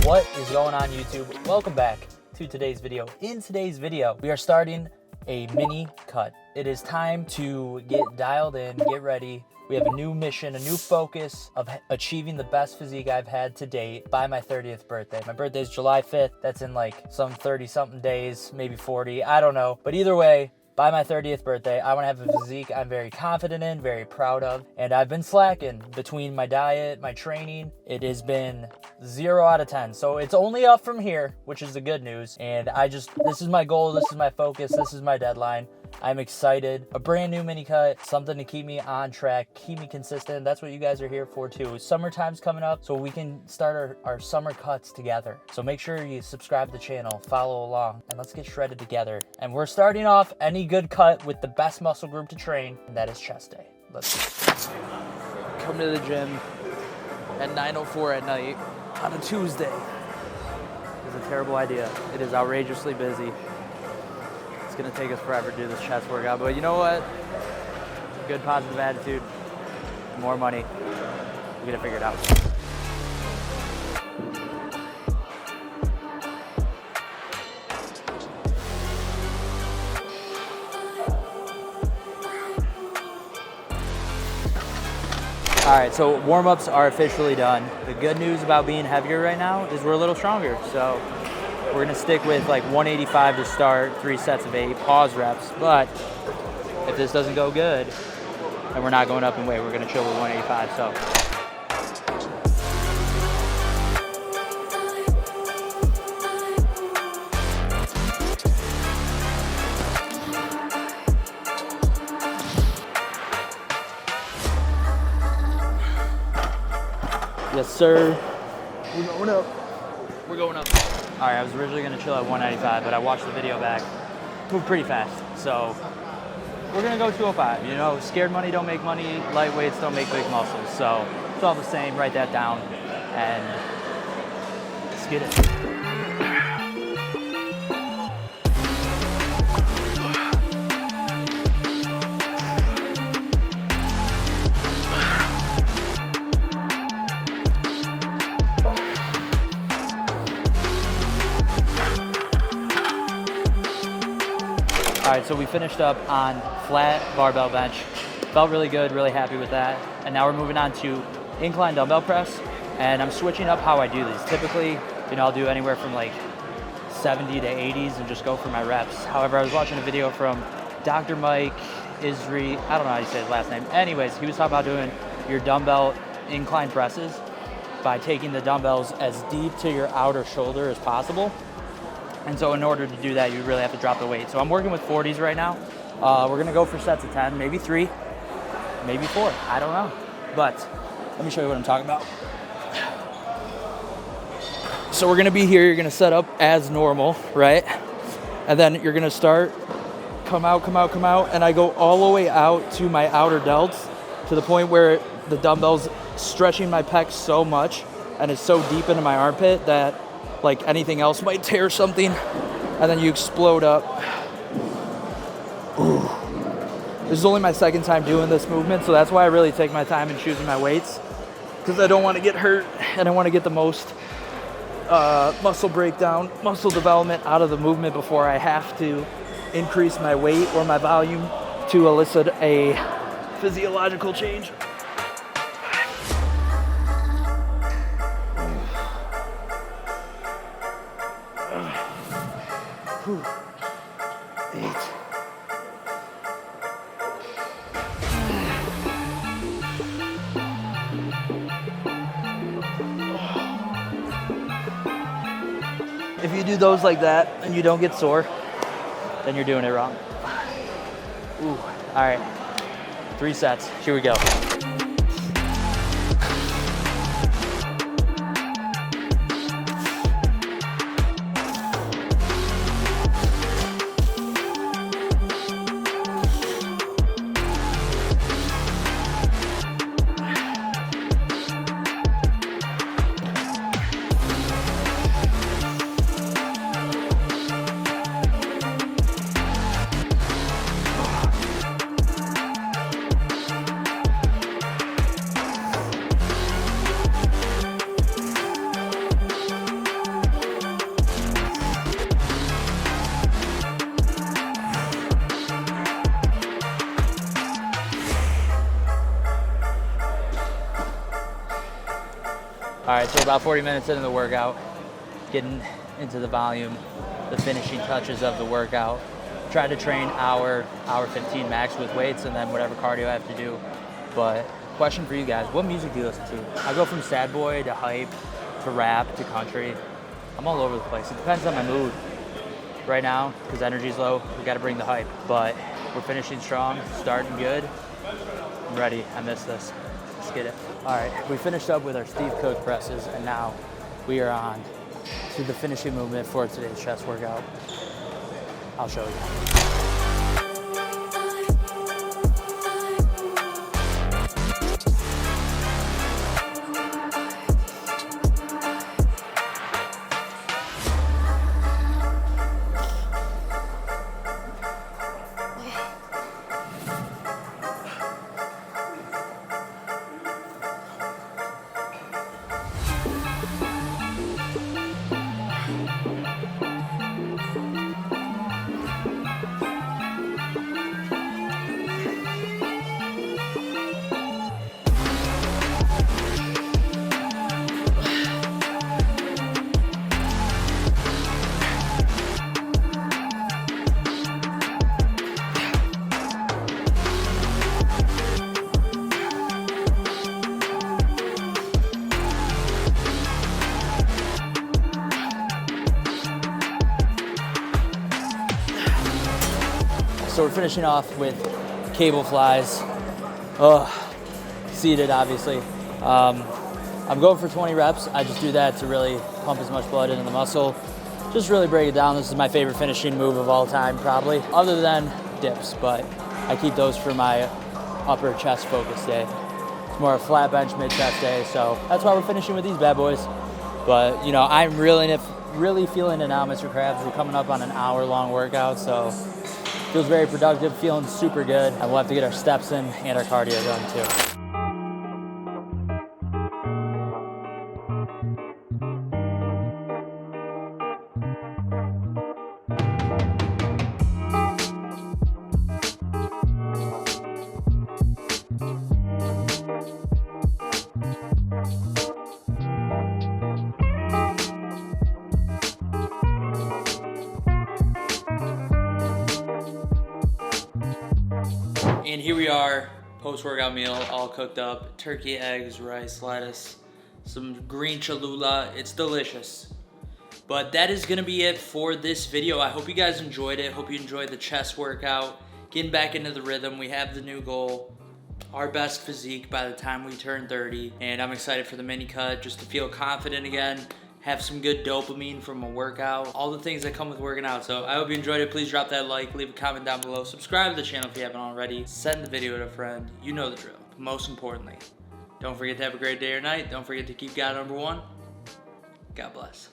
What is going on, YouTube? Welcome back to today's video. In today's video, we are starting a mini cut. It is time to get dialed in, get ready. We have a new mission, a new focus of achieving the best physique I've had to date by my 30th birthday. My birthday is July 5th. That's in like some 30-something days, maybe 40, I don't know. But either way, by my 30th birthday, I want to have a physique I'm very confident in, very proud of. And I've been slacking between my diet, my training. It has been 0 out of 10. So it's only up from here, which is the good news. And this is my goal. This is my focus. This is my deadline. I'm excited. A brand new mini cut, something to keep me on track, keep me consistent. That's what you guys are here for too. Summertime's coming up, so we can start our summer cuts together. So make sure you subscribe to the channel, follow along, and let's get shredded together. And we're starting off any good cut with the best muscle group to train, and that is chest day. Let's come to the gym at 9:04 at night on a Tuesday. It's a terrible idea. It is outrageously busy. It's gonna take us forever to do this chest workout, but you know what? Good positive attitude, more money. We gotta figure it out. All right, so warm-ups are officially done. The good news about being heavier right now is we're a little stronger, so we're gonna stick with like 185 to start, 3 sets of 8 pause reps. But if this doesn't go good, then we're not going up in weight. We're gonna chill with 185. So. Yes, sir. We're going up. We're going up. All right, I was originally gonna chill at 195, but I watched the video back. Moved pretty fast, so we're gonna go 205. You know, scared money don't make money, lightweights don't make big muscles. So it's all the same, write that down, and let's get it. All right, so we finished up on flat barbell bench. Felt really good, really happy with that. And now we're moving on to incline dumbbell press. And I'm switching up how I do these. Typically, you know, I'll do anywhere from like 70 to 80s and just go for my reps. However, I was watching a video from Dr. Mike Isri, I don't know how you say his last name. Anyways, he was talking about doing your dumbbell incline presses by taking the dumbbells as deep to your outer shoulder as possible. And so in order to do that, you really have to drop the weight. So I'm working with 40s right now. We're gonna go for sets of 10, maybe 3, maybe 4, I don't know. But let me show you what I'm talking about. So we're gonna be here, you're gonna set up as normal, right? And then you're gonna start, come out, and I go all the way out to my outer delts to the point where the dumbbell's stretching my pecs so much and it's so deep into my armpit that like anything else might tear something, and then you explode up. Ooh. This is only my second time doing this movement, so that's why I really take my time in choosing my weights, because I don't want to get hurt and I want to get the most muscle breakdown, muscle development out of the movement before I have to increase my weight or my volume to elicit a physiological change. Whew. 8. If you do those like that and you don't get sore, then you're doing it wrong. Ooh. All right, 3 sets, here we go. All right, so about 40 minutes into the workout, getting into the volume, the finishing touches of the workout. Try to train hour 15 max with weights and then whatever cardio I have to do. But question for you guys, what music do you listen to? I go from sad boy to hype to rap to country. I'm all over the place. It depends on my mood. Right now, because energy's low, we got to bring the hype. But we're finishing strong, starting good. I'm ready. I missed this. Let's get it. All right, we finished up with our Steve Cook presses, and now we are on to the finishing movement for today's chest workout. I'll show you. So we're finishing off with cable flies. Seated, obviously. I'm going for 20 reps. I just do that to really pump as much blood into the muscle. Just really break it down. This is my favorite finishing move of all time, probably, other than dips, but I keep those for my upper chest focus day. It's more a flat bench mid-chest day, so that's why we're finishing with these bad boys. But, you know, I'm really feeling it now, Mr. Krabs. We're coming up on an hour-long workout, so feels very productive, feeling super good. And we'll have to get our steps in and our cardio done too. And here we are, post-workout meal, all cooked up. Turkey, eggs, rice, lettuce, some green cholula. It's delicious. But that is gonna be it for this video. I hope you guys enjoyed it. Hope you enjoyed the chest workout. Getting back into the rhythm. We have the new goal, our best physique by the time we turn 30. And I'm excited for the mini cut, just to feel confident again. Have some good dopamine from a workout, all the things that come with working out. So I hope you enjoyed it. Please drop that like, leave a comment down below, subscribe to the channel if you haven't already, send the video to a friend. You know the drill. But most importantly, don't forget to have a great day or night. Don't forget to keep God number one. God bless.